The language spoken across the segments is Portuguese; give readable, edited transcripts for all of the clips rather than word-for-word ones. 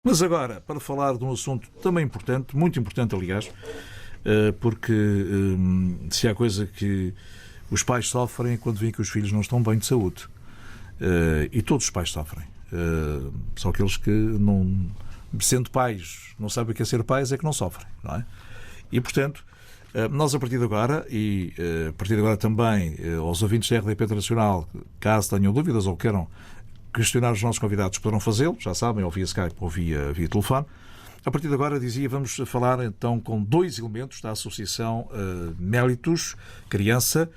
Mas agora, para falar de um assunto também importante, muito importante, aliás, porque se há coisa que os pais sofrem é quando veem que os filhos não estão bem de saúde. E todos os pais sofrem. Só aqueles que, não, sendo pais, não sabem o que é ser pais, é que não sofrem, não é? E, portanto, nós a partir de agora, e a partir de agora também aos ouvintes da RDP Internacional, caso tenham dúvidas ou queiram questionar os nossos convidados, poderão fazê-lo, já sabem, ou via Skype ou via telefone. A partir de agora, dizia, vamos falar então com dois elementos da Associação Mélitos Criança,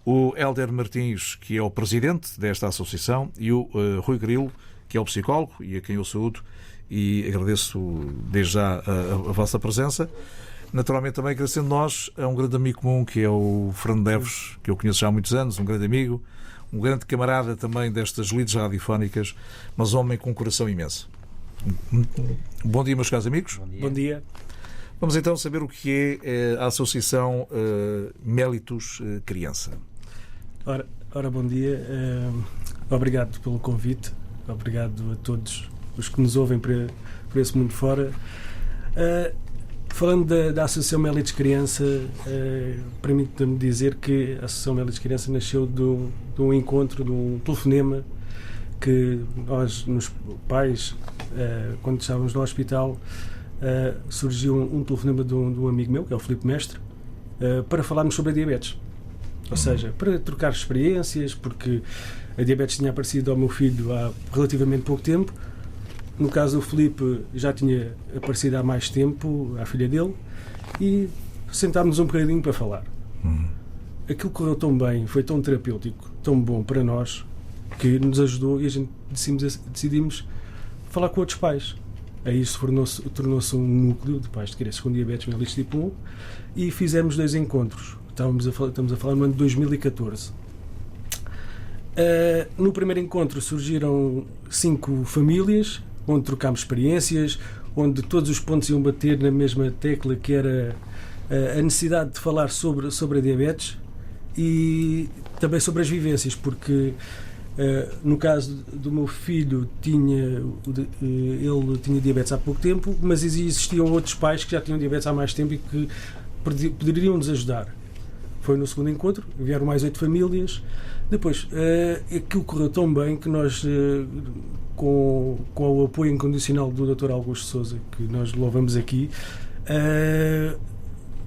o Hélder Martins, que é o presidente desta associação, e o Rui Grilo, que é o psicólogo, e a quem eu saúdo e agradeço desde já a vossa presença. Naturalmente também agradecendo nós a um grande amigo comum, que é o Fernando Neves, que eu conheço já há muitos anos, um grande amigo, um grande camarada também destas lides radiofónicas, mas homem com um coração imenso. Bom dia, meus caros amigos. Bom dia. Bom dia. Vamos então saber o que é a Associação Mélitos Criança. Ora, bom dia. Obrigado pelo convite. Obrigado a todos os que nos ouvem por esse mundo fora. Falando da Associação Mélitos Criança, permite-me dizer que a Associação Mélitos Criança nasceu de um encontro, de um telefonema que nós, nos pais, quando estávamos no hospital, surgiu um telefonema de um amigo meu, que é o Filipe Mestre, para falarmos sobre a diabetes. Ou seja, para trocar experiências, porque a diabetes tinha aparecido ao meu filho há relativamente pouco tempo. No caso do Filipe, já tinha aparecido há mais tempo, à filha dele, e sentámos um bocadinho para falar. Aquilo correu tão bem, foi tão terapêutico, tão bom para nós, que nos ajudou e a gente decidimos falar com outros pais. Aí isso tornou-se um núcleo de pais de crianças com diabetes mellitus tipo 1 e fizemos 2 encontros. Estamos a falar no ano de 2014. No primeiro encontro surgiram 5 famílias, onde trocámos experiências, onde todos os pontos iam bater na mesma tecla, que era a necessidade de falar sobre a diabetes e também sobre as vivências, porque no caso do meu filho ele tinha diabetes há pouco tempo, mas existiam outros pais que já tinham diabetes há mais tempo e que poderiam nos ajudar. Foi no segundo encontro, vieram mais 8 famílias. Depois, aquilo correu tão bem que nós, com o apoio incondicional do Dr. Augusto Sousa, que nós louvamos aqui,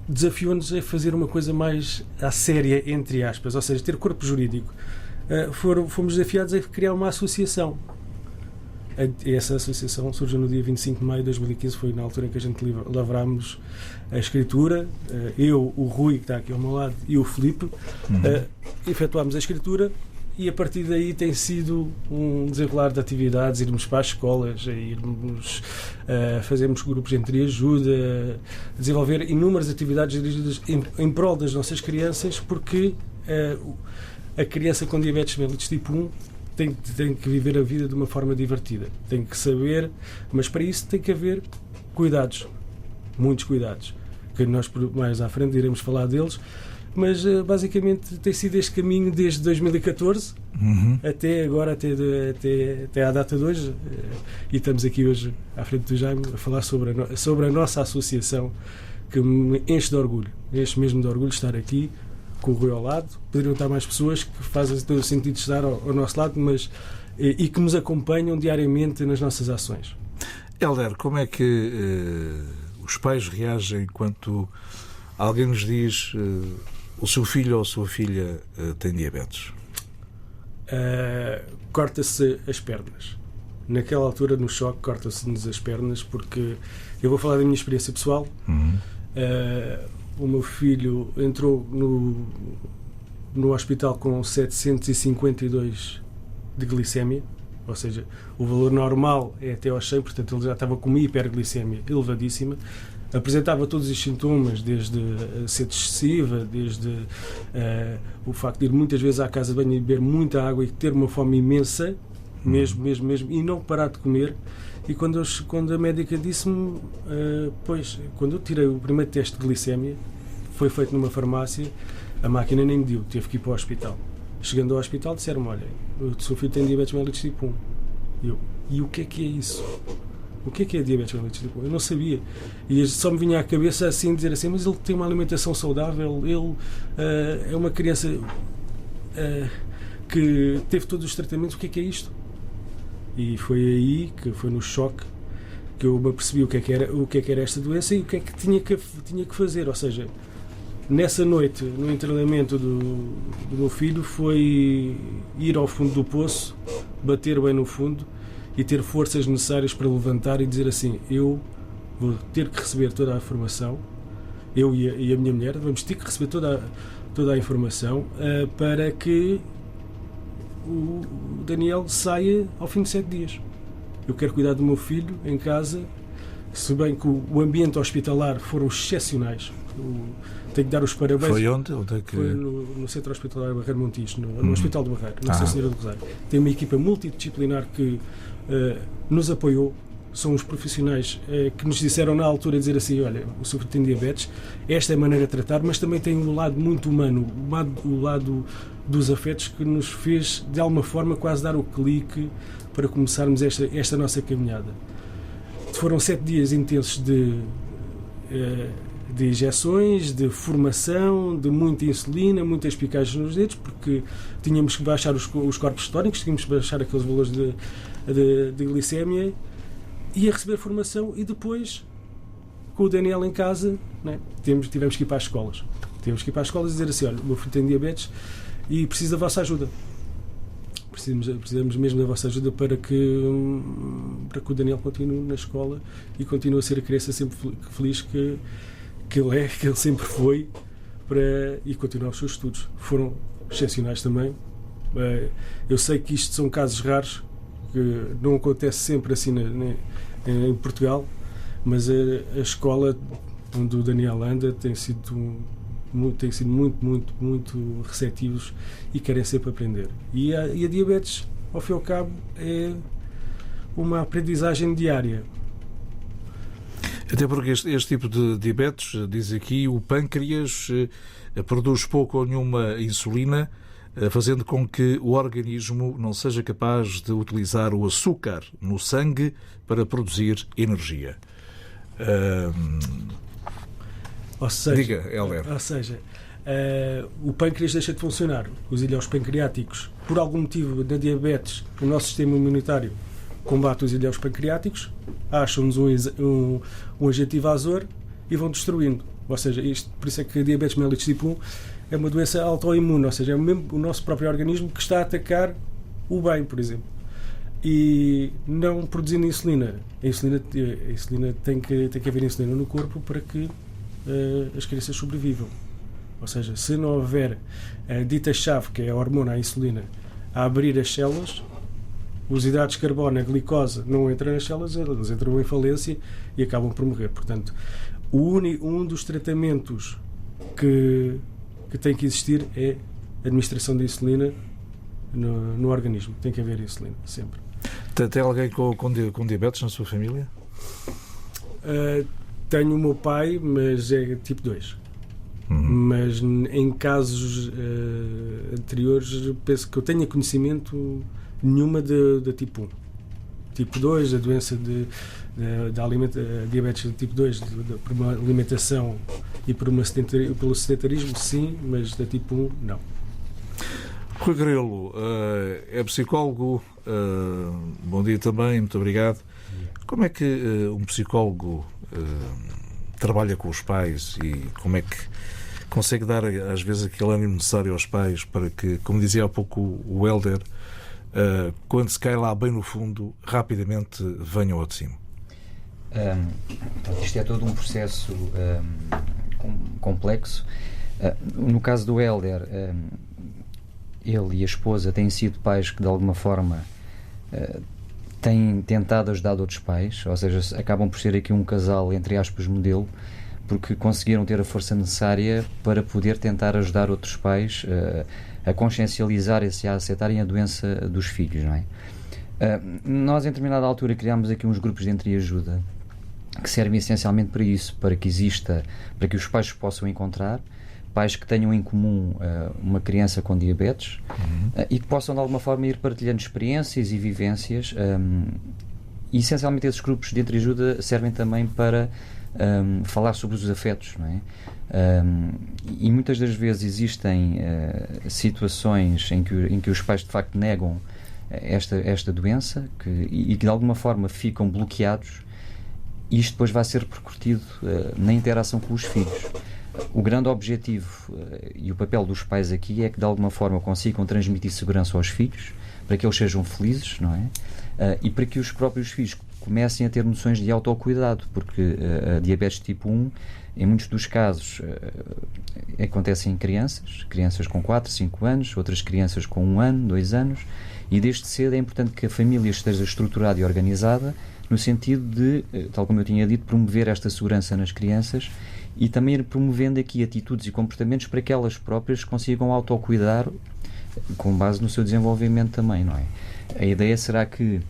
desafiou-nos a fazer uma coisa mais à séria, entre aspas, ou seja, ter corpo jurídico. Fomos desafiados a criar uma associação. Essa associação surgiu no dia 25 de maio de 2015, foi na altura em que a gente lavrámos a escritura, eu, o Rui, que está aqui ao meu lado, e o Filipe, efetuámos a escritura e a partir daí tem sido um desenrolar de atividades, irmos para as escolas, fazermos grupos de entreajuda, desenvolver inúmeras atividades dirigidas em prol das nossas crianças, porque a criança com diabetes mellitus tipo 1 tem que viver a vida de uma forma divertida, tem que saber, mas para isso tem que haver cuidados, muitos cuidados, que nós mais à frente iremos falar deles, mas basicamente tem sido este caminho desde 2014 até agora, até à data de hoje, e estamos aqui hoje à frente do Jaime a falar sobre a nossa associação, que me enche mesmo de orgulho estar aqui com o Rui ao lado. Poderiam estar mais pessoas que fazem todo o sentido de estar ao nosso lado, mas e que nos acompanham diariamente nas nossas ações. Hélder, como é que os pais reagem quando alguém nos diz o seu filho ou a sua filha tem diabetes? Corta-se as pernas. Naquela altura, no choque, corta-se-nos as pernas, porque eu vou falar da minha experiência pessoal. O meu filho entrou no hospital com 752 de glicémia, ou seja, o valor normal é até aos 100, portanto ele já estava com uma hiperglicémia elevadíssima, apresentava todos os sintomas, desde a sede excessiva, desde o facto de ir muitas vezes à casa de banho e beber muita água e ter uma fome imensa, mesmo, e não parar de comer. E quando a médica disse-me, quando eu tirei o primeiro teste de glicémia, foi feito numa farmácia, a máquina nem mediu, teve que ir para o hospital. Chegando ao hospital, disseram-me: olha, o seu filho tem diabetes mellitus tipo 1. E o que é isso? O que é diabetes mellitus tipo 1? Eu não sabia. E só me vinha à cabeça assim, dizer assim, mas ele tem uma alimentação saudável, ele é uma criança que teve todos os tratamentos, o que é isto? E foi aí, que foi no choque, que eu me apercebi o que é que era esta doença e o que é que tinha que fazer. Ou seja, nessa noite, no internamento do meu filho, foi ir ao fundo do poço, bater bem no fundo e ter forças necessárias para levantar e dizer assim, eu vou ter que receber toda a informação, eu e a minha mulher vamos ter que receber toda a informação para que o Daniel saia ao fim de 7 dias. Eu quero cuidar do meu filho em casa, se bem que o ambiente hospitalar foram excepcionais. Tenho que dar os parabéns. Foi onde? Foi no Centro Hospitalar Barreiro Montijo, no Hospital do Barreiro, Nossa Senhora do Rosário. Tem uma equipa multidisciplinar que nos apoiou. São os profissionais que nos disseram na altura dizer assim, olha, o seu filho tem diabetes, esta é a maneira de tratar, mas também tem um lado muito humano, o lado dos afetos que nos fez, de alguma forma, quase dar o clique para começarmos esta nossa caminhada. Foram 7 dias intensos de injeções, de formação, de muita insulina, muitas picagens nos dedos, porque tínhamos que baixar os corpos cetónicos, tínhamos que baixar aqueles valores de glicémia, e a receber formação, e depois, com o Daniel em casa, né, tivemos que ir para as escolas. Tivemos que ir para as escolas e dizer assim, olha, o meu filho tem diabetes e precisa da vossa ajuda. Precisamos mesmo da vossa ajuda para que o Daniel continue na escola e continue a ser a criança sempre feliz que ele sempre foi, e continuar os seus estudos. Foram excepcionais também. Eu sei que isto são casos raros, que não acontece sempre assim em Portugal, mas a escola onde o Daniel anda tem sido muito receptivos e querem sempre aprender. E a diabetes, ao fim e ao cabo, é uma aprendizagem diária. Até porque este tipo de diabetes, diz aqui, o pâncreas produz pouco ou nenhuma insulina, fazendo com que o organismo não seja capaz de utilizar o açúcar no sangue para produzir energia. Ou seja, diga, Helder. Ou seja, o pâncreas deixa de funcionar. Os ilhéus pancreáticos, por algum motivo, na diabetes, o nosso sistema imunitário combate os ilhéus pancreáticos, acham-nos um agente invasor e vão destruindo. Ou seja, por isso é que a diabetes mellitus tipo 1 é uma doença autoimune, ou seja, é mesmo o nosso próprio organismo que está a atacar o bem, por exemplo. E não produzindo insulina. A insulina tem que haver insulina no corpo para que as crianças sobrevivam. Ou seja, se não houver a dita chave, que é a hormona, a insulina, a abrir as células, os hidratos de carbono, a glicose, não entram nas células, elas entram em falência e acabam por morrer. Portanto, um dos tratamentos que tem que existir é a administração de insulina no organismo. Tem que haver insulina, sempre. Tem alguém com diabetes na sua família? Tenho o meu pai, mas é tipo 2. Mas em casos anteriores, penso que eu tenha conhecimento nenhuma de tipo 1. Tipo 2, a doença diabetes de tipo 2, por uma alimentação e pelo sedentarismo, sim, mas da tipo 1, não. Rui Grelo é psicólogo. Bom dia também, muito obrigado. Como é que um psicólogo trabalha com os pais e como é que consegue dar, às vezes, aquele ânimo necessário aos pais para que, como dizia há pouco o Helder, quando se cai lá bem no fundo, rapidamente venham ao de cima? Isto é todo um processo complexo. No caso do Helder, ele e a esposa têm sido pais que, de alguma forma, têm tentado ajudar outros pais, ou seja, acabam por ser aqui um casal, entre aspas, modelo, porque conseguiram ter a força necessária para poder tentar ajudar outros pais a consciencializar-se e a aceitarem a doença dos filhos, não é? Nós, em determinada altura, criámos aqui uns grupos de entreajuda que servem essencialmente para isso, para que os pais se possam encontrar, pais que tenham em comum uma criança com diabetes e que possam, de alguma forma, ir partilhando experiências e vivências E essencialmente esses grupos de entreajuda servem também para falar sobre os afetos, não é? E muitas das vezes existem situações em que os pais de facto negam esta doença e que de alguma forma ficam bloqueados, e isto depois vai ser repercutido na interação com os filhos. O grande objetivo e o papel dos pais aqui é que de alguma forma consigam transmitir segurança aos filhos, para que eles sejam felizes, não é? E para que os próprios filhos comecem a ter noções de autocuidado, porque a diabetes tipo 1, em muitos dos casos, acontece em crianças com 4, 5 anos, outras crianças com 1 ano, 2 anos, e desde cedo é importante que a família esteja estruturada e organizada no sentido de, tal como eu tinha dito, promover esta segurança nas crianças e também ir promovendo aqui atitudes e comportamentos para que elas próprias consigam autocuidar com base no seu desenvolvimento também, não é? A ideia será que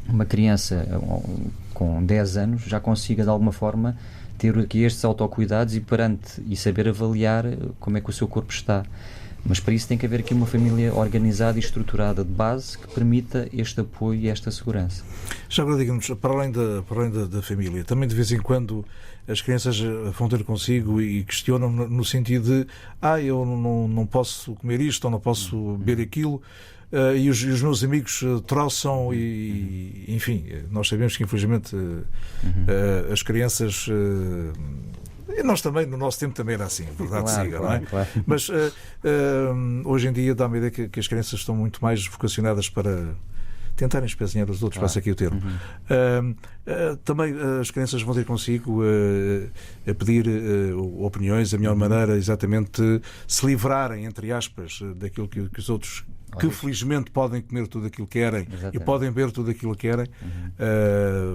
uma criança com 10 anos já consiga de alguma forma ter aqui estes autocuidados e saber avaliar como é que o seu corpo está. Mas para isso tem que haver aqui uma família organizada e estruturada de base que permita este apoio e esta segurança. Já agora, diga-nos, para além da família, também de vez em quando as crianças vão ter consigo e questionam no sentido de eu não posso comer isto ou não posso beber aquilo, e os meus amigos troçam e, enfim, nós sabemos que infelizmente as crianças... Nós também, no nosso tempo também era assim, verdade, claro, siga, claro, não é? Claro. Mas hoje em dia dá-me a ideia que as crianças estão muito mais vocacionadas para tentarem espezinhar os outros, passa aqui o termo. Também as crianças vão ter consigo a pedir opiniões, a melhor maneira exatamente se livrarem, entre aspas, daquilo que os outros, que felizmente podem comer tudo aquilo que querem. Exatamente. E podem beber tudo aquilo que querem,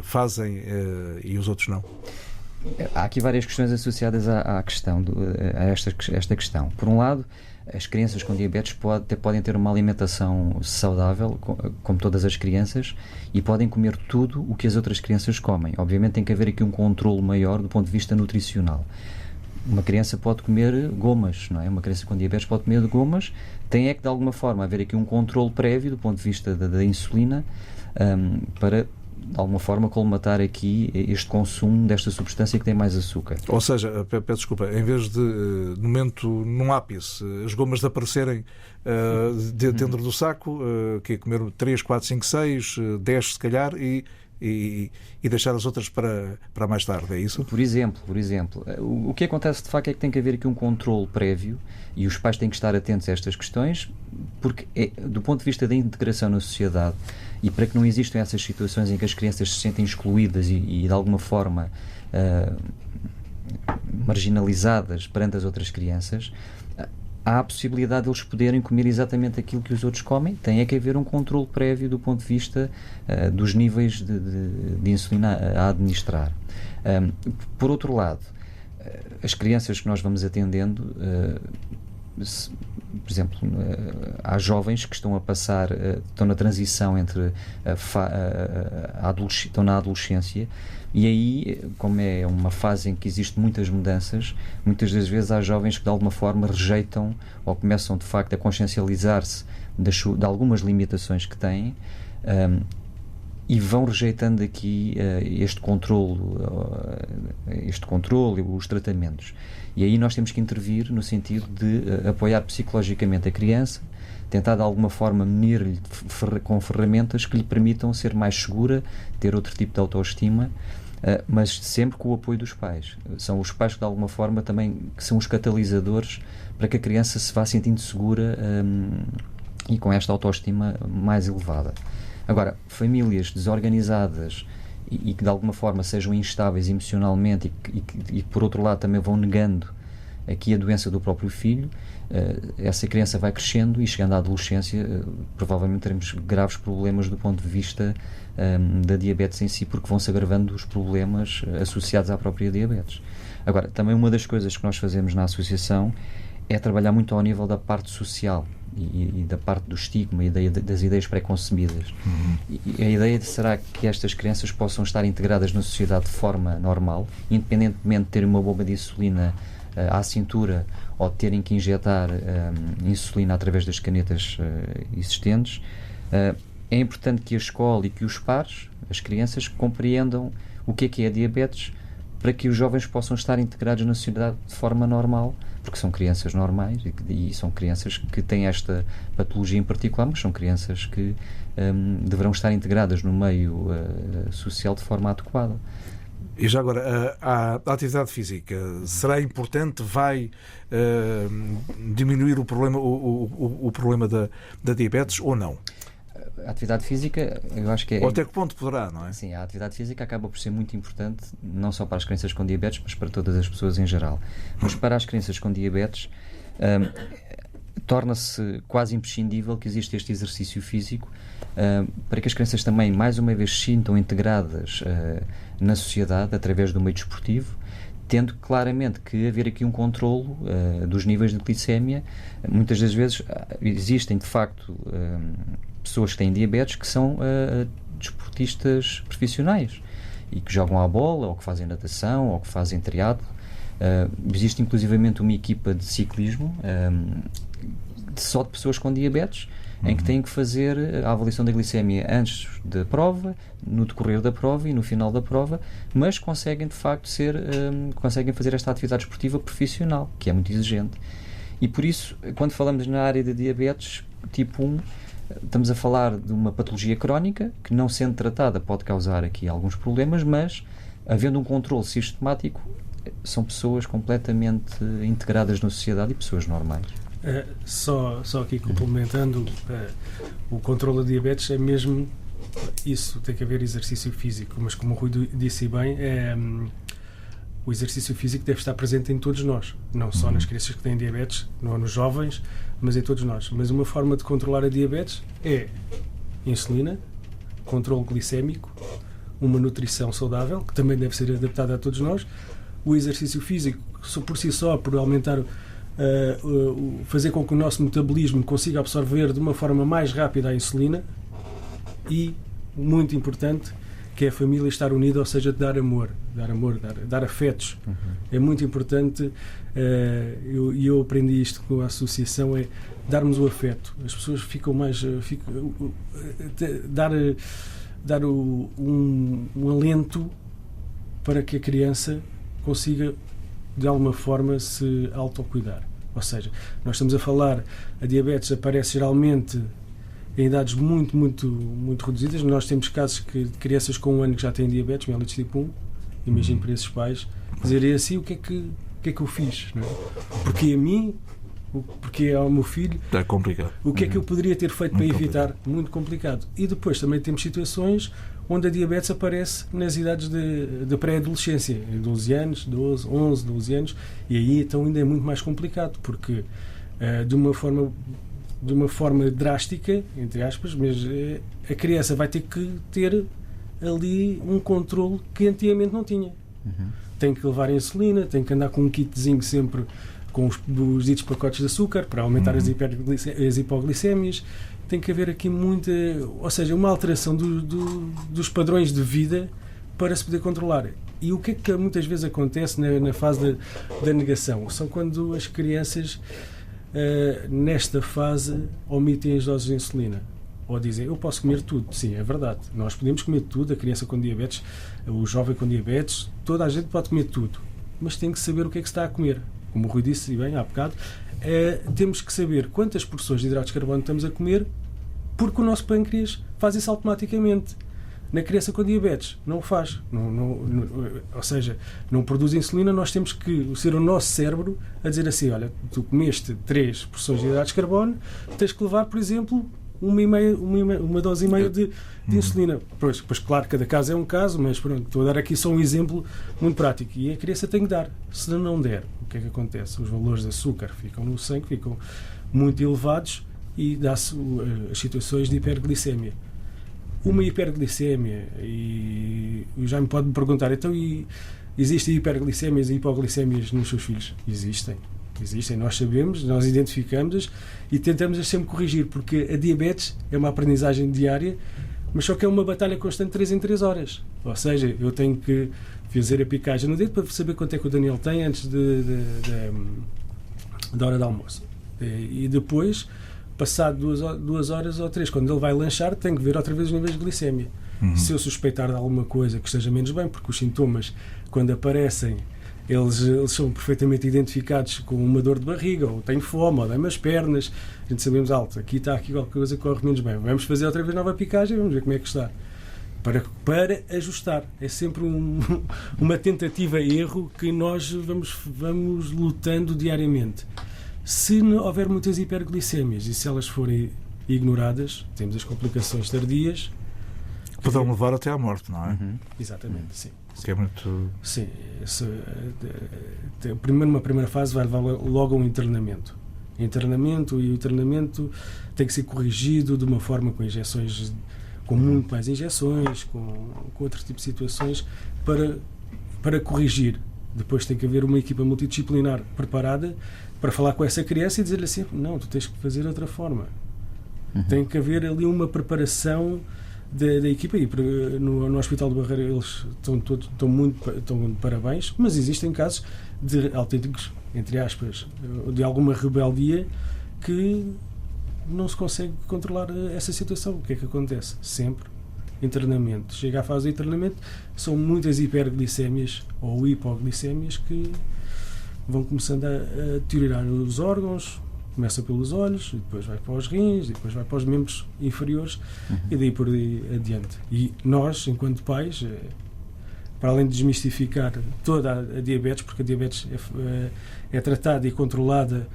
fazem e os outros não. Há aqui várias questões associadas à questão, a esta questão. Por um lado, as crianças com diabetes podem ter uma alimentação saudável, como todas as crianças, e podem comer tudo o que as outras crianças comem. Obviamente tem que haver aqui um controle maior do ponto de vista nutricional. Uma criança pode comer gomas, não é? Uma criança com diabetes pode comer gomas. Tem que, de alguma forma, haver aqui um controle prévio do ponto de vista da insulina, para de alguma forma colmatar aqui este consumo desta substância que tem mais açúcar. Ou seja, peço desculpa, em vez de no momento, num ápice, as gomas de aparecerem dentro do saco, que é comer 3, 4, 5, 6, 10 se calhar, e deixar as outras para mais tarde, é isso? Por exemplo. O que acontece de facto é que tem que haver aqui um controle prévio e os pais têm que estar atentos a estas questões, porque do ponto de vista da integração na sociedade e para que não existam essas situações em que as crianças se sentem excluídas e de alguma forma marginalizadas perante as outras crianças, há a possibilidade de eles poderem comer exatamente aquilo que os outros comem. Tem que haver um controle prévio do ponto de vista dos níveis de insulina a administrar. Por outro lado, as crianças que nós vamos atendendo, por exemplo, há jovens que estão a passar, estão na transição entre estão na adolescência, e aí, como é uma fase em que existem muitas mudanças, muitas das vezes há jovens que de alguma forma rejeitam ou começam de facto a consciencializar-se de algumas limitações que têm, e vão rejeitando aqui este controle e os tratamentos. E aí nós temos que intervir no sentido de apoiar psicologicamente a criança, tentar de alguma forma munir-lhe com ferramentas que lhe permitam ser mais segura, ter outro tipo de autoestima, mas sempre com o apoio dos pais. São os pais que de alguma forma também que são os catalisadores para que a criança se vá sentindo segura e com esta autoestima mais elevada. Agora, famílias desorganizadas e que de alguma forma sejam instáveis emocionalmente e que por outro lado também vão negando aqui a doença do próprio filho, essa criança vai crescendo e chegando à adolescência provavelmente teremos graves problemas do ponto de vista da diabetes em si, porque vão-se agravando os problemas associados à própria diabetes. Agora, também uma das coisas que nós fazemos na associação é trabalhar muito ao nível da parte social e da parte do estigma e das ideias pré-concebidas. E a ideia será que estas crianças possam estar integradas na sociedade de forma normal, independentemente de terem uma bomba de insulina à cintura ou de terem que injetar insulina através das canetas existentes. É importante que a escola e que os pares as crianças compreendam o que é diabetes, para que os jovens possam estar integrados na sociedade de forma normal, porque são crianças normais e são crianças que têm esta patologia em particular, mas são crianças que deverão estar integradas no meio social de forma adequada. E já agora, a atividade física será importante? Vai diminuir o problema da diabetes ou não? A atividade física, eu acho que é... Ou até que ponto poderá, não é? Sim, a atividade física acaba por ser muito importante, não só para as crianças com diabetes, mas para todas as pessoas em geral. Mas para as crianças com diabetes, torna-se quase imprescindível que exista este exercício físico, para que as crianças também, mais uma vez, se sintam integradas na sociedade, através do meio desportivo, tendo claramente que haver aqui um controlo dos níveis de glicémia. Muitas das vezes existem, de facto, pessoas que têm diabetes que são desportistas profissionais e que jogam à bola, ou que fazem natação, ou que fazem triatlo. Existe inclusivamente uma equipa de ciclismo só de pessoas com diabetes, em que têm que fazer a avaliação da glicémia antes da prova, no decorrer da prova e no final da prova, mas conseguem de facto conseguem fazer esta atividade esportiva profissional, que é muito exigente. E por isso, quando falamos na área de diabetes tipo 1, estamos a falar de uma patologia crónica que, não sendo tratada, pode causar aqui alguns problemas, mas havendo um controle sistemático, são pessoas completamente integradas na sociedade e pessoas normais. Só aqui complementando, o controle da diabetes é mesmo isso, tem que haver exercício físico, mas como o Rui disse bem, o exercício físico deve estar presente em todos nós, não só nas crianças que têm diabetes, não nos jovens, mas em todos nós. Mas uma forma de controlar a diabetes é insulina, controle glicémico, uma nutrição saudável, que também deve ser adaptada a todos nós, o exercício físico, por si só, por aumentar, fazer com que o nosso metabolismo consiga absorver de uma forma mais rápida a insulina, e, muito importante, que é a família estar unida, ou seja, dar amor, dar afetos. É muito importante, e eu aprendi isto com a associação, é darmos o afeto. As pessoas ficam mais... dar um alento para que a criança consiga, de alguma forma, se autocuidar. Ou seja, nós estamos a falar, a diabetes aparece geralmente em idades muito, muito, muito reduzidas. Nós temos casos de crianças com 1 ano que já têm diabetes, mellitus tipo 1. Imagino para esses pais dizerem assim: o que é que eu fiz? Não é? Porque a mim, porque ao meu filho, é complicado. O que é que eu poderia ter feito para evitar? Muito complicado. E depois também temos situações onde a diabetes aparece nas idades de pré-adolescência, em 12 anos, 11, 12 anos, e aí então ainda é muito mais complicado, porque de uma forma drástica, entre aspas, mas a criança vai ter que ter ali um controle que antigamente não tinha. Tem que levar insulina, tem que andar com um kitzinho sempre com os ditos pacotes de açúcar para aumentar as hipoglicémias. Tem que haver aqui muita, ou seja, uma alteração dos padrões de vida para se poder controlar. E o que é que muitas vezes acontece na fase da negação? São quando as crianças, nesta fase, omitem as doses de insulina. Ou dizem: eu posso comer tudo. Sim, é verdade. Nós podemos comer tudo, a criança com diabetes, o jovem com diabetes, toda a gente pode comer tudo. Mas tem que saber o que é que se está a comer. Como o Rui disse bem há bocado, temos que saber quantas porções de hidratos de carbono estamos a comer, porque o nosso pâncreas faz isso automaticamente. Na criança com diabetes não o faz, ou seja, não produz insulina. Nós temos que ser o nosso cérebro a dizer assim: olha, tu comeste 3 porções de hidratos de carbono, tens que levar, por exemplo, uma dose e meia de insulina. Pois, claro, cada caso é um caso, mas pronto, estou a dar aqui só um exemplo muito prático. E a criança tem que dar. Se não der, o que é que acontece? Os valores de açúcar ficam no sangue, ficam muito elevados e dá-se as situações de hiperglicemia. Uma hiperglicemia, e já me pode perguntar, então existem hiperglicémias e hipoglicémias nos seus filhos? Existem, nós sabemos, nós identificamos-as e tentamos sempre corrigir, porque a diabetes é uma aprendizagem diária, mas só que é uma batalha constante 3 em 3 horas. Ou seja, eu tenho que fazer a picagem no dedo para saber quanto é que o Daniel tem antes da hora de almoço. E depois, passado 2 horas ou 3, quando ele vai lanchar, tenho que ver outra vez os níveis de glicémia. Se eu suspeitar de alguma coisa que esteja menos bem, porque os sintomas, quando aparecem, eles são perfeitamente identificados com uma dor de barriga, ou tenho fome, ou dá-me as pernas, a gente sabemos, aqui qualquer coisa que corre menos bem. Vamos fazer outra vez nova picagem, vamos ver como é que está. Para ajustar. É sempre uma tentativa e erro que nós vamos lutando diariamente. Se não houver muitas hiperglicémias e se elas forem ignoradas, temos as complicações tardias. Poderão levar até à morte, não é? Exatamente, sim. Que é muito... Sim. Numa primeira fase vai levar logo a um internamento. E o internamento tem que ser corrigido de uma forma com injeções, com muito mais injeções, com outro tipo de situações, para corrigir. Depois tem que haver uma equipa multidisciplinar preparada para falar com essa criança e dizer-lhe assim, não, tu tens que fazer de outra forma. Tem que haver ali uma preparação da equipa, e no Hospital de Barreira eles estão de parabéns, mas existem casos de autênticos, entre aspas, de alguma rebeldia que não se consegue controlar essa situação. O que é que acontece? Sempre internamento. Chega à fase de internamento, são muitas hiperglicémias ou hipoglicémias que vão começando a deteriorar os órgãos. Começa pelos olhos, e depois vai para os rins, e depois vai para os membros inferiores, e daí por aí adiante. E nós, enquanto pais, para além de desmistificar toda a diabetes, porque a diabetes é tratada e controlada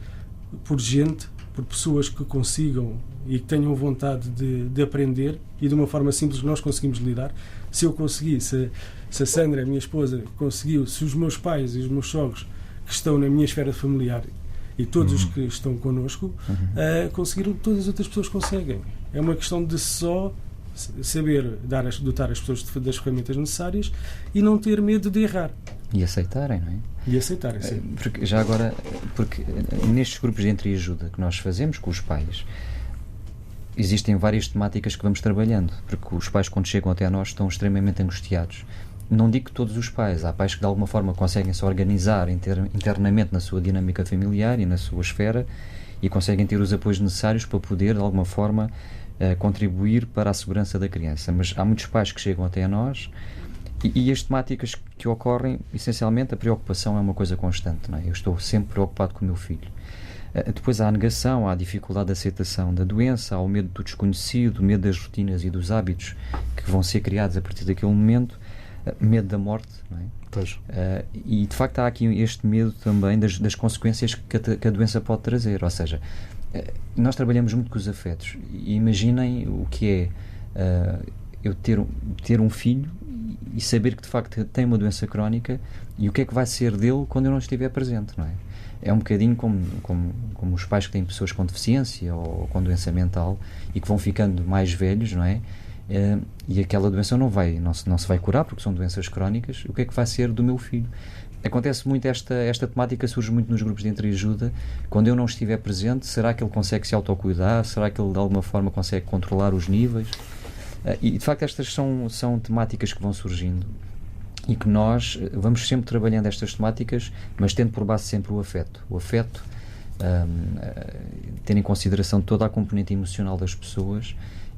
por pessoas que consigam e que tenham vontade de aprender, e de uma forma simples que nós conseguimos lidar. Se eu consegui, se a Sandra, a minha esposa, conseguiu, se os meus pais e os meus sogros, que estão na minha esfera familiar, e todos os que estão connosco, conseguiram, todas as outras pessoas conseguem. É uma questão de só saber dotar as pessoas das ferramentas necessárias e não ter medo de errar. E aceitarem, não é? E aceitarem, sim. Porque nestes grupos de entreajuda que nós fazemos com os pais, existem várias temáticas que vamos trabalhando, porque os pais, quando chegam até nós, estão extremamente angustiados. Não digo que todos os pais, há pais que de alguma forma conseguem se organizar internamente na sua dinâmica familiar e na sua esfera e conseguem ter os apoios necessários para poder de alguma forma contribuir para a segurança da criança, mas há muitos pais que chegam até a nós e as temáticas que ocorrem, essencialmente a preocupação é uma coisa constante, não é? Eu estou sempre preocupado com o meu filho. Depois há a negação, há a dificuldade de aceitação da doença, há o medo do desconhecido, o medo das rotinas e dos hábitos que vão ser criados a partir daquele momento, medo da morte, não é? Pois. E de facto há aqui este medo também das consequências que a doença pode trazer, ou seja, nós trabalhamos muito com os afetos e imaginem o que é eu ter um filho e saber que de facto tem uma doença crónica e o que é que vai ser dele quando eu não estiver presente, não é? É um bocadinho como os pais que têm pessoas com deficiência ou com doença mental e que vão ficando mais velhos, não é? E aquela doença não se vai curar porque são doenças crónicas. O que é que vai ser do meu filho? Acontece muito, esta temática surge muito nos grupos de entreajuda. Quando eu não estiver presente, será que ele consegue se autocuidar? Será que ele de alguma forma consegue controlar os níveis? E de facto estas são temáticas que vão surgindo e que nós vamos sempre trabalhando estas temáticas, mas tendo por base sempre o afeto. O afeto, tendo em consideração toda a componente emocional das pessoas,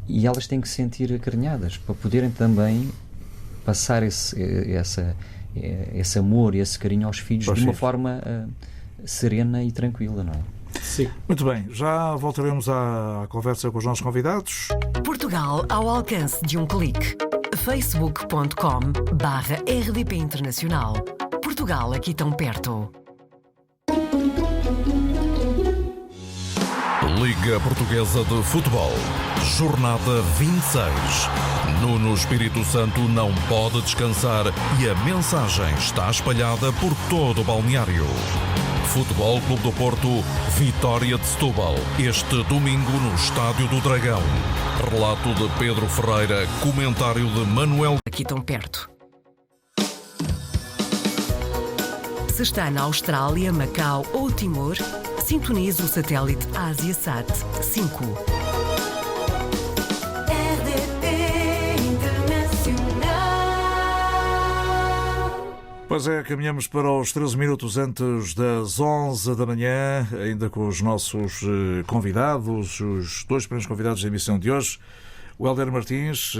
e elas têm que se sentir acarinhadas para poderem também passar esse amor e esse carinho aos filhos de uma forma serena e tranquila, não é? Sim. Muito bem, já voltaremos à conversa com os nossos convidados. Portugal ao alcance de um clique. facebook.com/RDP Internacional. Portugal aqui tão perto. Liga Portuguesa de Futebol. Jornada 26. Nuno Espírito Santo não pode descansar e a mensagem está espalhada por todo o balneário. Futebol Clube do Porto, Vitória de Setúbal. Este domingo no Estádio do Dragão. Relato de Pedro Ferreira, comentário de Manuel. Aqui tão perto. Se está na Austrália, Macau ou Timor, sintonize o satélite AsiaSat 5. Pois é, caminhamos para os 13 minutos antes das 11 da manhã, ainda com os nossos convidados, os dois primeiros convidados da emissão de hoje. o Hélder Martins,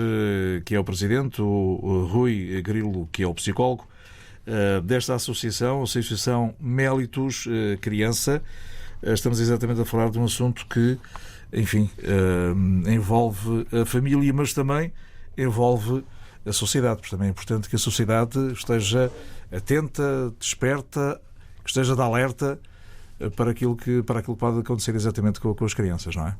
que é o presidente, o Rui Grilo, que é o psicólogo desta associação, a Associação Mélitos Criança. Estamos exatamente a falar de um assunto que, enfim, envolve a família, mas também envolve a sociedade, porque também é importante que a sociedade esteja atenta, desperta, que esteja de alerta para aquilo que pode acontecer exatamente com as crianças, não é?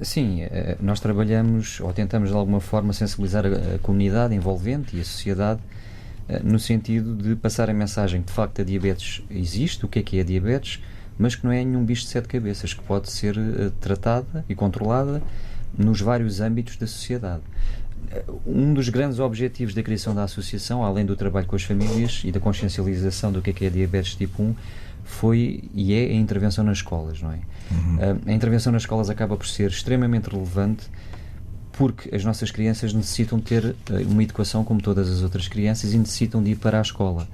Sim, nós trabalhamos ou tentamos de alguma forma sensibilizar a comunidade envolvente e a sociedade no sentido de passar a mensagem que de facto a diabetes existe, o que é a diabetes, mas que não é nenhum bicho de 7 cabeças, que pode ser tratada e controlada nos vários âmbitos da sociedade. Um dos grandes objetivos da criação da associação, além do trabalho com as famílias e da consciencialização do que é a diabetes tipo 1, foi e é a intervenção nas escolas, não é? A intervenção nas escolas acaba por ser extremamente relevante porque as nossas crianças necessitam ter uma educação como todas as outras crianças e necessitam de ir para a escola.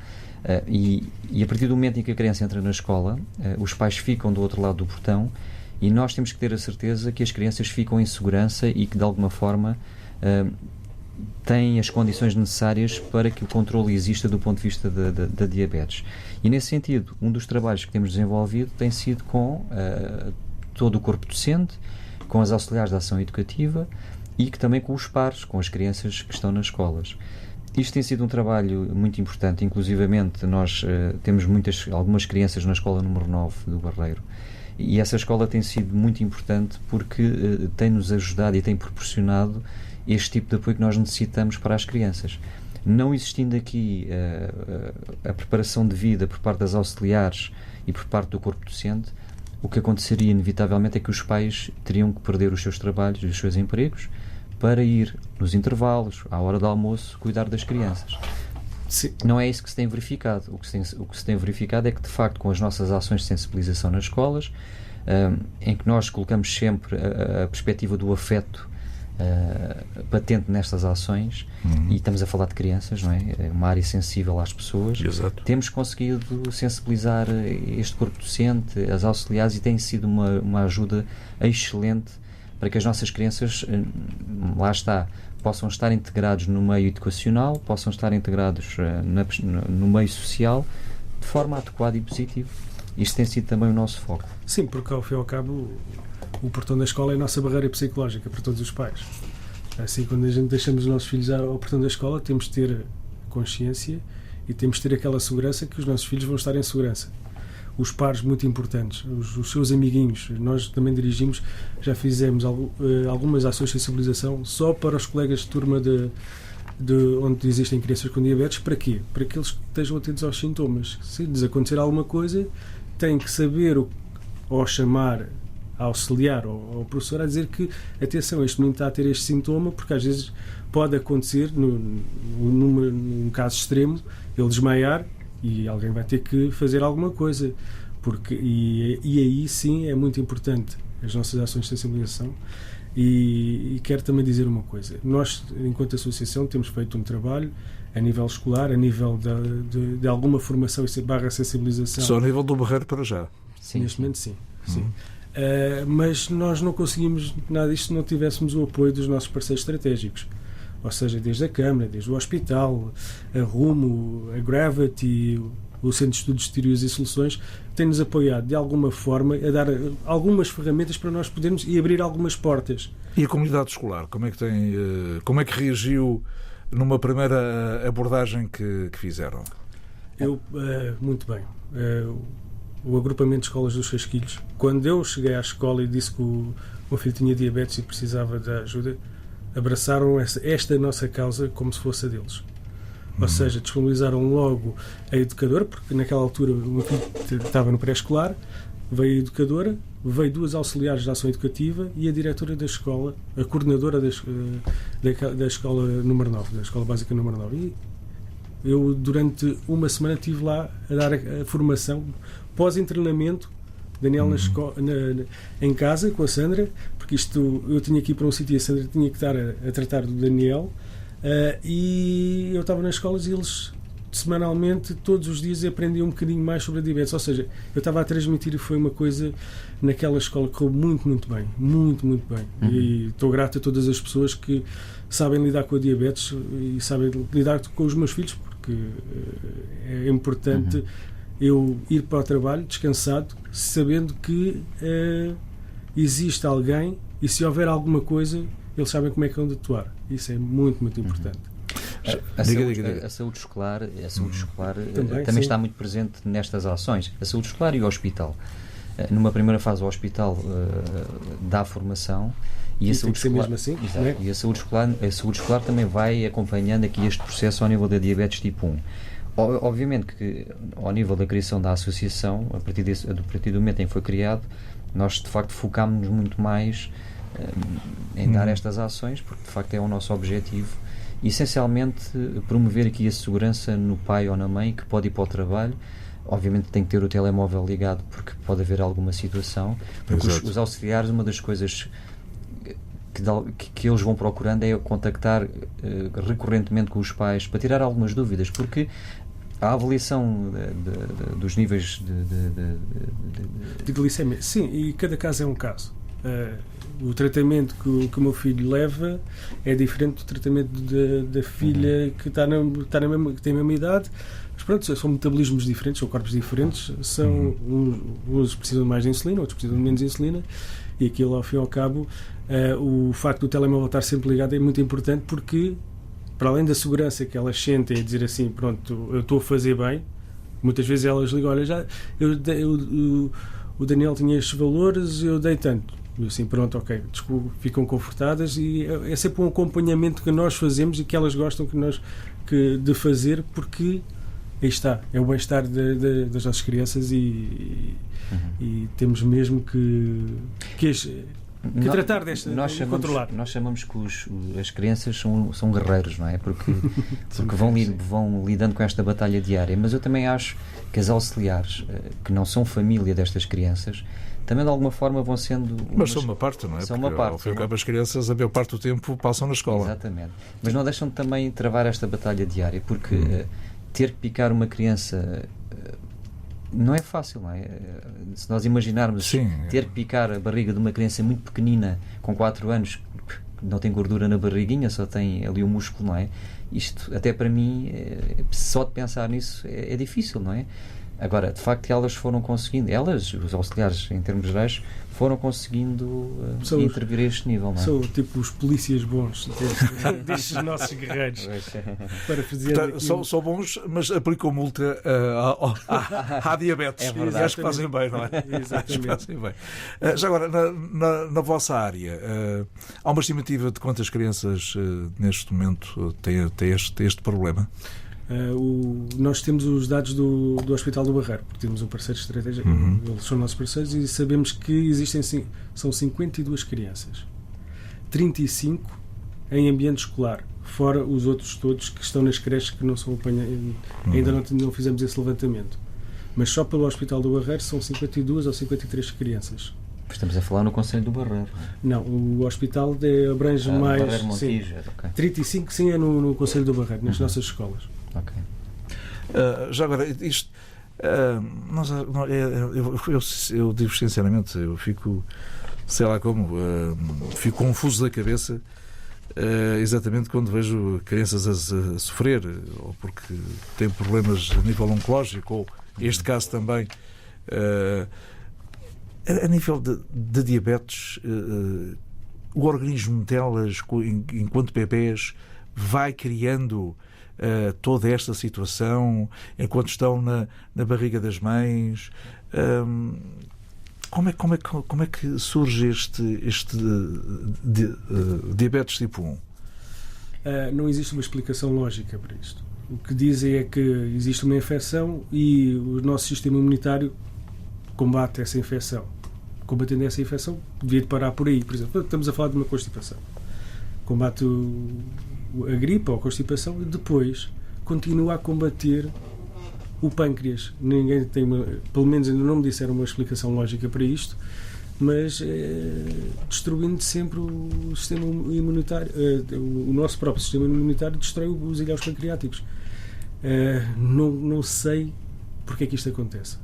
E a partir do momento em que a criança entra na escola, os pais ficam do outro lado do portão e nós temos que ter a certeza que as crianças ficam em segurança e que de alguma forma têm as condições necessárias para que o controle exista do ponto de vista da diabetes. E nesse sentido, um dos trabalhos que temos desenvolvido tem sido com todo o corpo docente, com as auxiliares de ação educativa e que também com os pares, com as crianças que estão nas escolas. Isto tem sido um trabalho muito importante, inclusivamente nós temos algumas crianças na escola número 9 do Barreiro e essa escola tem sido muito importante porque tem-nos ajudado e tem proporcionado este tipo de apoio que nós necessitamos para as crianças. Não existindo aqui a preparação devida por parte das auxiliares e por parte do corpo docente, o que aconteceria inevitavelmente é que os pais teriam que perder os seus trabalhos e os seus empregos para ir nos intervalos, à hora do almoço, cuidar das crianças. Sim. Não é isso que se tem verificado. O que se tem verificado é que, de facto, com as nossas ações de sensibilização nas escolas, em que nós colocamos sempre a perspectiva do afeto patente nestas ações, e estamos a falar de crianças, não é? É uma área sensível às pessoas. Exato. Temos conseguido sensibilizar este corpo docente, as auxiliares, e tem sido uma ajuda excelente para que as nossas crianças, lá está, possam estar integrados no meio educacional, possam estar integrados no meio social de forma adequada e positiva. Isto tem sido também o nosso foco. Sim, porque ao fim e ao cabo o portão da escola é a nossa barreira psicológica para todos os pais. Assim, quando a gente deixamos os nossos filhos ao portão da escola, temos de ter consciência e temos de ter aquela segurança que os nossos filhos vão estar em segurança. Os pares muito importantes, os seus amiguinhos, nós também dirigimos, já fizemos algumas ações de sensibilização só para os colegas de turma de onde existem crianças com diabetes. Para quê? Para que eles estejam atentos aos sintomas. Se lhes acontecer alguma coisa, têm que saber ou chamar a auxiliar ou ao professor a dizer que, atenção, este menino está a ter este sintoma, porque às vezes pode acontecer, num caso extremo, ele desmaiar e alguém vai ter que fazer alguma coisa. E aí sim é muito importante as nossas ações de sensibilização. E quero também dizer uma coisa. Nós, enquanto associação, temos feito um trabalho a nível escolar, a nível de alguma formação / sensibilização. Só a nível do Barreiro para já. Sim, neste momento sim. Mas nós não conseguimos nada disto se não tivéssemos o apoio dos nossos parceiros estratégicos. Ou seja, desde a Câmara, desde o Hospital, a Rumo, a Gravity, o Centro de Estudos de Teorias e Soluções, tem-nos apoiado de alguma forma a dar algumas ferramentas para nós podermos e abrir algumas portas. E a comunidade escolar, como é que reagiu numa primeira abordagem que fizeram? Muito bem. O agrupamento de escolas dos Casquilhos, quando eu cheguei à escola e disse que o meu filho tinha diabetes e precisava de ajuda, abraçaram esta nossa causa como se fosse a deles. Ou seja, disponibilizaram logo a educadora, porque naquela altura o meu filho estava no pré-escolar, veio a educadora, veio 2 auxiliares de ação educativa e a diretora da escola, a coordenadora da escola número 9, da escola básica número 9. E eu, durante uma semana, estive lá a dar a formação pós-treinamento, Daniel em casa com a Sandra, porque eu tinha que ir para um sítio e a Sandra tinha que estar a tratar do Daniel, e eu estava nas escolas e eles semanalmente, todos os dias, aprendia um bocadinho mais sobre a diabetes. Ou seja, eu estava a transmitir, e foi uma coisa naquela escola que correu muito bem, muito bem. E estou grato a todas as pessoas que sabem lidar com a diabetes e sabem lidar com os meus filhos, porque é importante eu ir para o trabalho descansado, sabendo que existe alguém, e se houver alguma coisa, eles sabem como é que vão atuar. Isso é muito importante. A saúde escolar também está muito presente nestas ações. A saúde escolar e o hospital. Numa primeira fase, o hospital dá formação e a saúde escolar, mesmo assim, exato, né? E a saúde escolar também vai acompanhando aqui este processo ao nível da diabetes tipo 1. Obviamente que ao nível da criação da associação, a partir do momento em que foi criado, nós de facto focámos-nos muito mais em dar estas ações, porque de facto é o nosso objetivo. Essencialmente promover aqui a segurança no pai ou na mãe que pode ir para o trabalho. Obviamente tem que ter o telemóvel ligado, porque pode haver alguma situação, porque os auxiliares, uma das coisas que eles vão procurando é contactar recorrentemente com os pais para tirar algumas dúvidas, porque a avaliação dos níveis de glicemia, sim, e cada caso é um caso. O tratamento que o meu filho leva é diferente do tratamento da filha que tem a mesma idade. Mas pronto, são metabolismos diferentes, são corpos diferentes. Uns precisam mais de insulina, outros precisam de menos insulina. E aquilo, ao fim e ao cabo, o facto do telemóvel estar sempre ligado é muito importante, porque, para além da segurança que elas sentem e dizer assim, pronto, eu estou a fazer bem, muitas vezes elas ligam, olha, o Daniel tinha estes valores, eu dei tanto. E assim, pronto, ok, desculpa, ficam confortadas, e é sempre um acompanhamento que nós fazemos e que elas gostam de fazer, porque aí está, é o bem-estar das nossas crianças, e temos mesmo que tratar desta, controlar. Nós chamamos que as crianças são guerreiros, não é? Porque vão lidando com esta batalha diária, mas eu também acho que as auxiliares, que não são família destas crianças, também de alguma forma vão sendo... Mas são uma parte, não é? São porque, uma parte. Ao fim e ao cabo, as crianças, a maior parte do tempo, passam na escola. Exatamente. Mas não deixam de também travar esta batalha diária, porque ter que picar uma criança não é fácil, não é? Se nós imaginarmos ter que picar a barriga de uma criança muito pequenina, com 4 anos, que não tem gordura na barriguinha, só tem ali o músculo, não é? Isto, até para mim, só de pensar nisso é difícil, não é? Agora, de facto, elas foram conseguindo, os auxiliares, em termos gerais, foram conseguindo intervir a este nível, não é? São tipo os polícias bons destes nossos guerreiros. São bons, mas aplicam multa à diabetes. É verdade. E acho que fazem bem, não é? Exatamente. Fazem bem. Já agora, na vossa área, há uma estimativa de quantas crianças neste momento têm este problema? Nós temos os dados do Hospital do Barreiro, porque temos um parceiro estratégico, eles são nossos parceiros, e sabemos que são 52 crianças, 35 em ambiente escolar, fora os outros todos que estão nas creches, que não são apanhados, ainda não fizemos esse levantamento, mas só pelo Hospital do Barreiro são 52 ou 53 crianças. Estamos a falar no Conselho do Barreiro. Não, o hospital abrange mais... Barreiro Montijo, okay. 35 sim é no Conselho do Barreiro, nas nossas escolas. Ok. Já agora, isto eu digo sinceramente, eu fico, sei lá como, fico confuso da cabeça exatamente quando vejo crianças a sofrer, ou porque têm problemas a nível oncológico, ou este caso também a nível de diabetes. O organismo delas, enquanto bebés, vai criando toda esta situação enquanto estão na barriga das mães. Como é que surge este diabetes tipo 1? Não existe uma explicação lógica para isto. O que dizem é que existe uma infecção e o nosso sistema imunitário combate essa infecção. Combatendo essa infecção, devia parar por aí. Por exemplo, estamos a falar de uma constipação. Combate a gripe ou a constipação e depois continua a combater o pâncreas. Ninguém tem pelo menos ainda não me disseram uma explicação lógica para isto, mas destruindo sempre o sistema imunitário, o nosso próprio sistema imunitário destrói os ilhaus pancreáticos. Não sei porque é que isto acontece.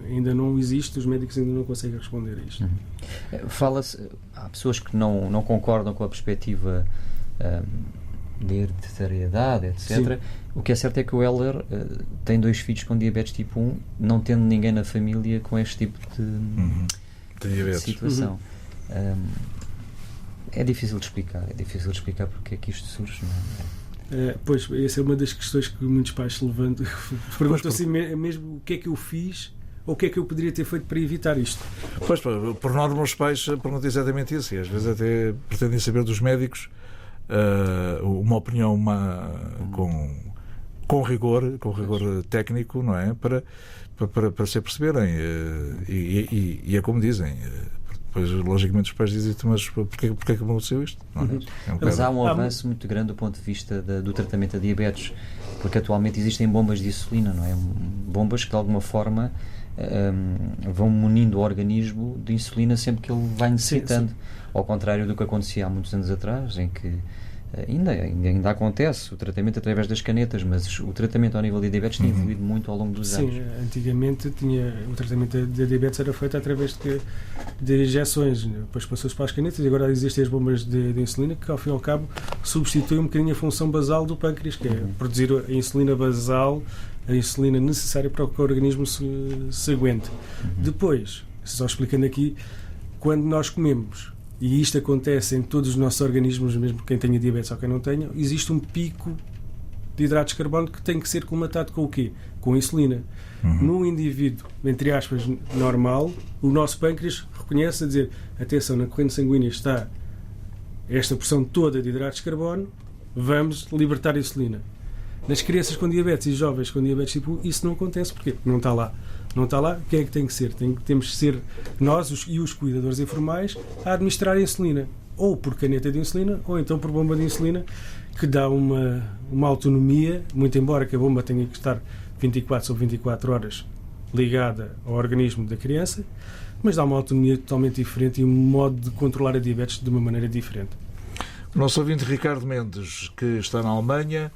Ainda não existe, os médicos ainda não conseguem responder a isto. Fala-se, há pessoas que não concordam com a perspectiva de hereditariedade, etc. Sim. O que é certo é que o Hélder tem 2 filhos com diabetes tipo 1, não tendo ninguém na família com este tipo de situação. É difícil de explicar porque é que isto surge, não é? Pois, essa é uma das questões que muitos pais se levantam. Perguntam-se mesmo o que é que eu fiz ou o que é que eu poderia ter feito para evitar isto. Pois, por norma, os pais perguntam exatamente isso, e às vezes até pretendem saber dos médicos uma opinião com rigor técnico, não é? Para se perceberem. E é como dizem. Depois, logicamente, os pais dizem: mas porquê que aconteceu isto? Não é? Mas há um avanço muito grande do ponto de vista do tratamento da diabetes, porque atualmente existem bombas de insulina, não é? Bombas que de alguma forma vão munindo o organismo de insulina sempre que ele vai necessitando. Sim. Ao contrário do que acontecia há muitos anos atrás, em que ainda acontece o tratamento através das canetas, mas o tratamento ao nível de diabetes tem evoluído muito ao longo dos anos. Sim, antigamente o tratamento da diabetes era feito através de injeções, depois passou-se para as canetas e agora existem as bombas de insulina que, ao fim e ao cabo, substituem um bocadinho a função basal do pâncreas, que é produzir a insulina basal, a insulina necessária para que o organismo se aguente. Depois, só explicando aqui, quando nós comemos, e isto acontece em todos os nossos organismos, mesmo quem tenha diabetes ou quem não tenha, existe um pico de hidratos de carbono que tem que ser colmatado com o quê? Com a insulina. Num indivíduo, entre aspas, normal, o nosso pâncreas reconhece a dizer: atenção, na corrente sanguínea está esta porção toda de hidratos de carbono, vamos libertar a insulina. Nas crianças com diabetes e jovens com diabetes tipo 1, isso não acontece. Porquê? Porque não está lá. Não está lá, quem é que tem que ser? Temos que ser nós e os cuidadores informais a administrar a insulina, ou por caneta de insulina, ou então por bomba de insulina, que dá uma autonomia, muito embora que a bomba tenha que estar 24 sobre 24 horas ligada ao organismo da criança, mas dá uma autonomia totalmente diferente e um modo de controlar a diabetes de uma maneira diferente. O nosso ouvinte Ricardo Mendes, que está na Alemanha,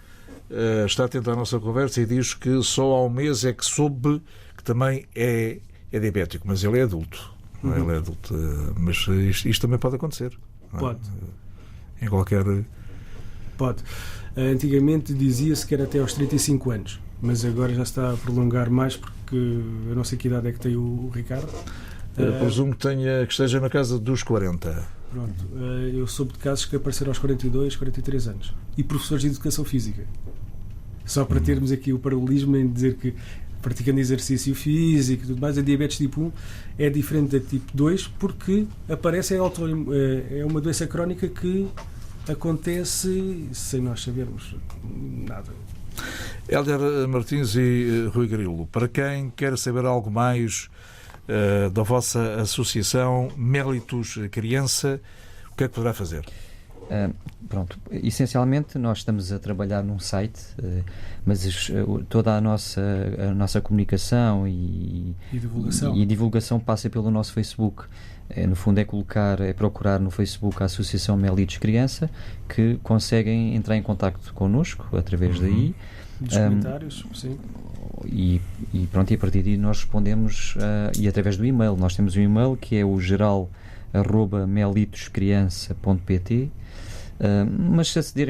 está atento à nossa conversa e diz que só há um mês é que soube que também é diabético, mas ele é adulto. Ele é adulto, mas isto também pode acontecer. Pode. Em qualquer... Pode. Antigamente dizia-se que era até aos 35 anos, mas agora já está a prolongar mais, porque eu não sei que idade é que tem o Ricardo. Presumo que esteja na casa dos 40. Pronto. Eu soube de casos que apareceram aos 42, 43 anos. E professores de educação física. Só para termos aqui o paralelismo em dizer que, praticando exercício físico e tudo mais, a diabetes tipo 1 é diferente da tipo 2 porque aparece é uma doença crónica que acontece sem nós sabermos nada. Hélder Martins e Rui Grilo, para quem quer saber algo mais da vossa associação Mellitus Criança, o que é que poderá fazer? Essencialmente nós estamos a trabalhar num site, mas toda a nossa comunicação e divulgação passa pelo nosso Facebook. No fundo é procurar no Facebook a Associação Mellitus Criança, que conseguem entrar em contacto connosco através daí. Dos comentários, sim. E a partir daí nós respondemos e através do e-mail. Nós temos um e-mail que é o geral@mellituscriança.pt, mas se acederem